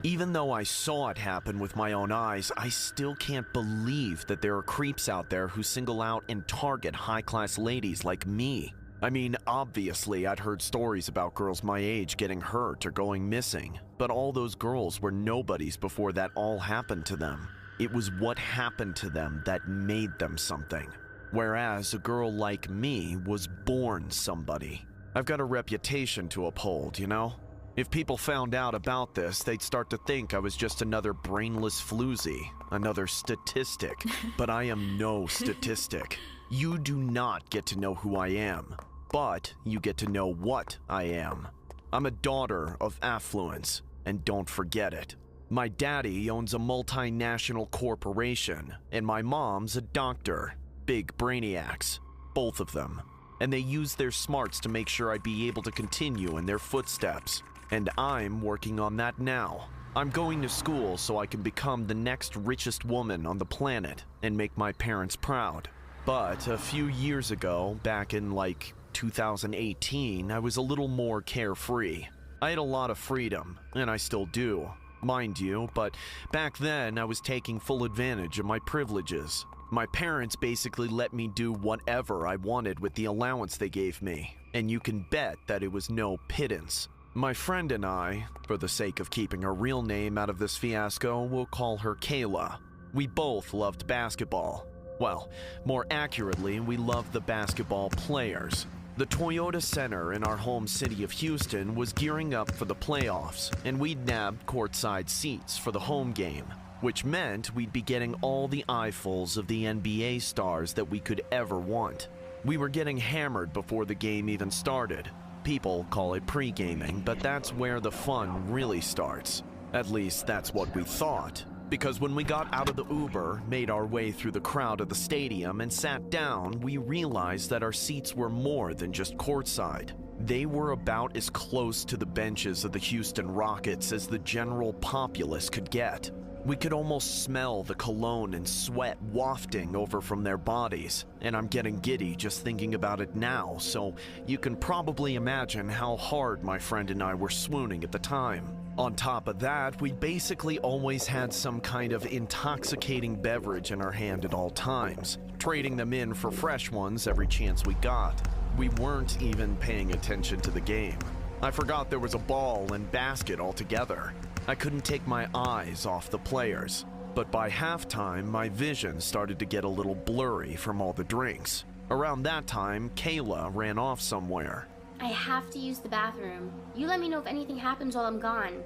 Even though I saw it happen with my own eyes, I still can't believe that there are creeps out there who single out and target high-class ladies like me. I mean, obviously, I'd heard stories about girls my age getting hurt or going missing, but all those girls were nobodies before that all happened to them. It was what happened to them that made them something. Whereas a girl like me was born somebody. I've got a reputation to uphold, you know? If people found out about this, they'd start to think I was just another brainless floozy, another statistic. But I am no statistic. You do not get to know who I am, but you get to know what I am. I'm a daughter of affluence, and don't forget it. My daddy owns a multinational corporation, and my mom's a doctor. Big brainiacs, both of them. And they use their smarts to make sure I'd be able to continue in their footsteps. And I'm working on that now. I'm going to school so I can become the next richest woman on the planet and make my parents proud. But a few years ago, back in like 2018, I was a little more carefree. I had a lot of freedom, and I still do, mind you, but back then I was taking full advantage of my privileges. My parents basically let me do whatever I wanted with the allowance they gave me, and you can bet that it was no pittance. My friend and I, for the sake of keeping her real name out of this fiasco, will call her Kayla. We both loved basketball. Well, more accurately, we loved the basketball players. The Toyota Center in our home city of Houston was gearing up for the playoffs, and we'd nabbed courtside seats for the home game, which meant we'd be getting all the eyefuls of the NBA stars that we could ever want. We were getting hammered before the game even started. People call it pre-gaming, but that's where the fun really starts. At least that's what we thought. Because when we got out of the Uber, made our way through the crowd of the stadium, and sat down, we realized that our seats were more than just courtside. They were about as close to the benches of the Houston Rockets as the general populace could get. We could almost smell the cologne and sweat wafting over from their bodies, and I'm getting giddy just thinking about it now, so you can probably imagine how hard my friend and I were swooning at the time. On top of that, we basically always had some kind of intoxicating beverage in our hand at all times, trading them in for fresh ones every chance we got. We weren't even paying attention to the game. I forgot there was a ball and basket altogether. I couldn't take my eyes off the players, but by halftime, my vision started to get a little blurry from all the drinks. Around that time, Kayla ran off somewhere. I have to use the bathroom. You let me know if anything happens while I'm gone.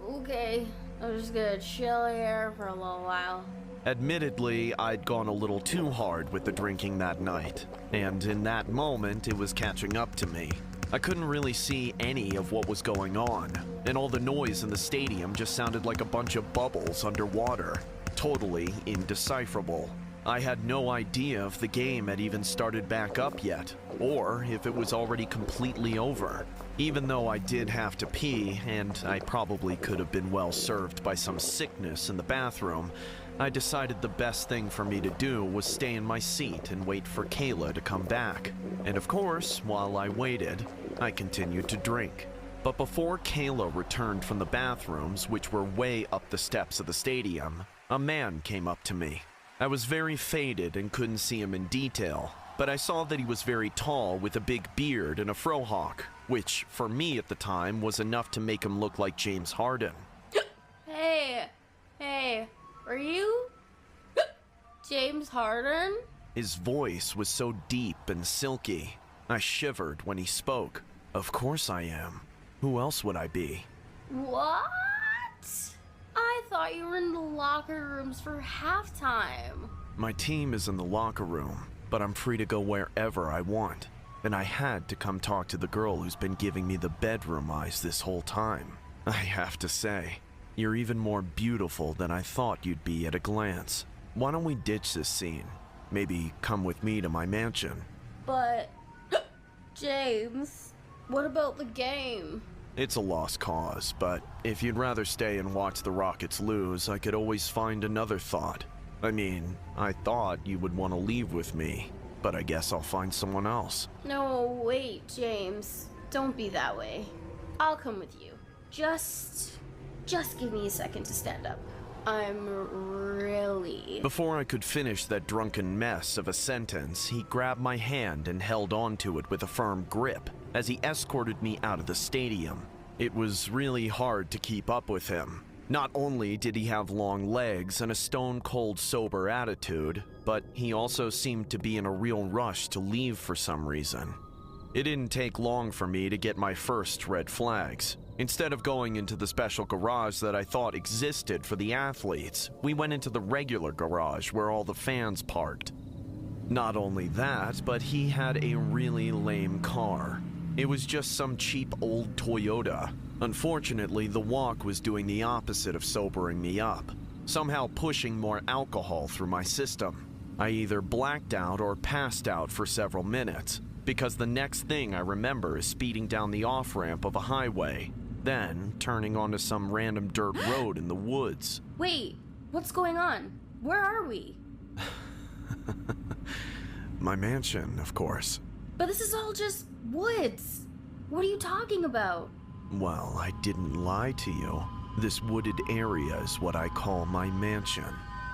Okay. I'm just gonna chill here for a little while. Admittedly, I'd gone a little too hard with the drinking that night, and in that moment, it was catching up to me. I couldn't really see any of what was going on, and all the noise in the stadium just sounded like a bunch of bubbles underwater, totally indecipherable. I had no idea if the game had even started back up yet, or if it was already completely over. Even though I did have to pee, and I probably could have been well served by some sickness in the bathroom, I decided the best thing for me to do was stay in my seat and wait for Kayla to come back. And of course, while I waited, I continued to drink. But before Kayla returned from the bathrooms, which were way up the steps of the stadium, a man came up to me. I was very faded and couldn't see him in detail, but I saw that he was very tall with a big beard and a frohawk, which, for me at the time, was enough to make him look like James Harden. Hey, are you James Harden? His voice was so deep and silky. I shivered when he spoke. Of course I am. Who else would I be? What? I thought you were in the locker rooms for halftime. My team is in the locker room, but I'm free to go wherever I want. And I had to come talk to the girl who's been giving me the bedroom eyes this whole time. I have to say, you're even more beautiful than I thought you'd be at a glance. Why don't we ditch this scene? Maybe come with me to my mansion. But, James, what about the game? It's a lost cause, but if you'd rather stay and watch the Rockets lose, I could always find another thought. I mean, I thought you would want to leave with me, but I guess I'll find someone else. No, wait, James. Don't be that way. I'll come with you. Just Just give me a second to stand up. I'm really... Before I could finish that drunken mess of a sentence, he grabbed my hand and held onto it with a firm grip as he escorted me out of the stadium. It was really hard to keep up with him. Not only did he have long legs and a stone-cold sober attitude, but he also seemed to be in a real rush to leave for some reason. It didn't take long for me to get my first red flags. Instead of going into the special garage that I thought existed for the athletes, we went into the regular garage where all the fans parked. Not only that, but he had a really lame car. It was just some cheap old Toyota. Unfortunately, the walk was doing the opposite of sobering me up, somehow pushing more alcohol through my system. I either blacked out or passed out for several minutes, because the next thing I remember is speeding down the off-ramp of a highway, then turning onto some random dirt road in the woods. Wait, what's going on? Where are we? My mansion, of course. But this is all just woods. What are you talking about? Well, I didn't lie to you. This wooded area is what I call my mansion.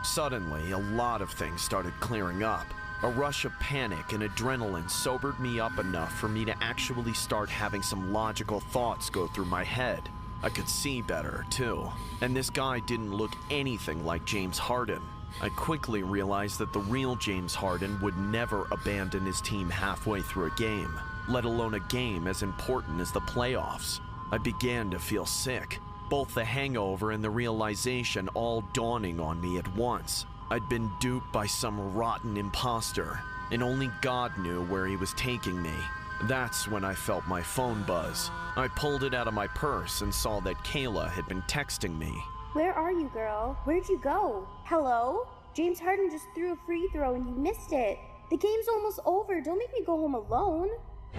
Suddenly, a lot of things started clearing up. A rush of panic and adrenaline sobered me up enough for me to actually start having some logical thoughts go through my head. I could see better, too. And this guy didn't look anything like James Harden. I quickly realized that the real James Harden would never abandon his team halfway through a game, let alone a game as important as the playoffs. I began to feel sick, both the hangover and the realization all dawning on me at once. I'd been duped by some rotten imposter, and only God knew where he was taking me. That's when I felt my phone buzz. I pulled it out of my purse and saw that Kayla had been texting me. Where are you, girl? Where'd you go? Hello? James Harden just threw a free throw and you missed it. The game's almost over. Don't make me go home alone.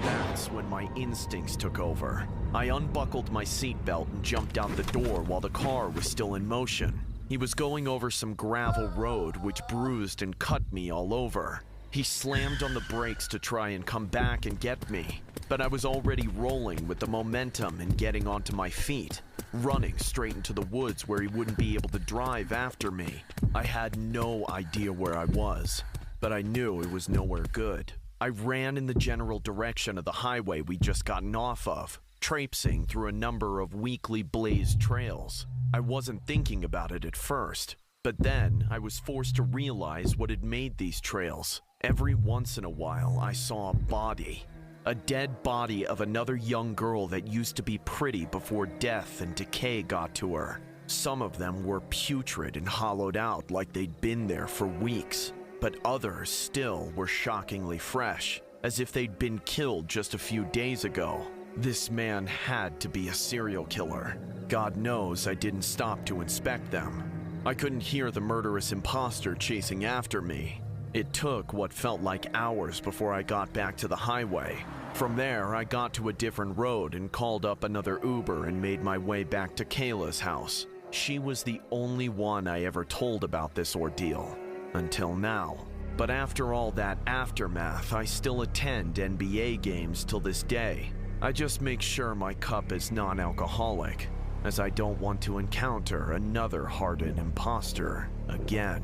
That's when my instincts took over. I unbuckled my seatbelt and jumped out the door while the car was still in motion. He was going over some gravel road which bruised and cut me all over. He slammed on the brakes to try and come back and get me, but I was already rolling with the momentum and getting onto my feet, running straight into the woods where he wouldn't be able to drive after me. I had no idea where I was, but I knew it was nowhere good. I ran in the general direction of the highway we'd just gotten off of, traipsing through a number of weakly blazed trails. I wasn't thinking about it at first, but then I was forced to realize what had made these trails. Every once in a while, I saw a body. A dead body of another young girl that used to be pretty before death and decay got to her. Some of them were putrid and hollowed out like they'd been there for weeks, but others still were shockingly fresh, as if they'd been killed just a few days ago. This man had to be a serial killer. God knows I didn't stop to inspect them. I couldn't hear the murderous imposter chasing after me. It took what felt like hours before I got back to the highway. From there, I got to a different road and called up another Uber and made my way back to Kayla's house. She was the only one I ever told about this ordeal, until now. But after all that aftermath, I still attend NBA games till this day. I just make sure my cup is non-alcoholic, as I don't want to encounter another hardened imposter again.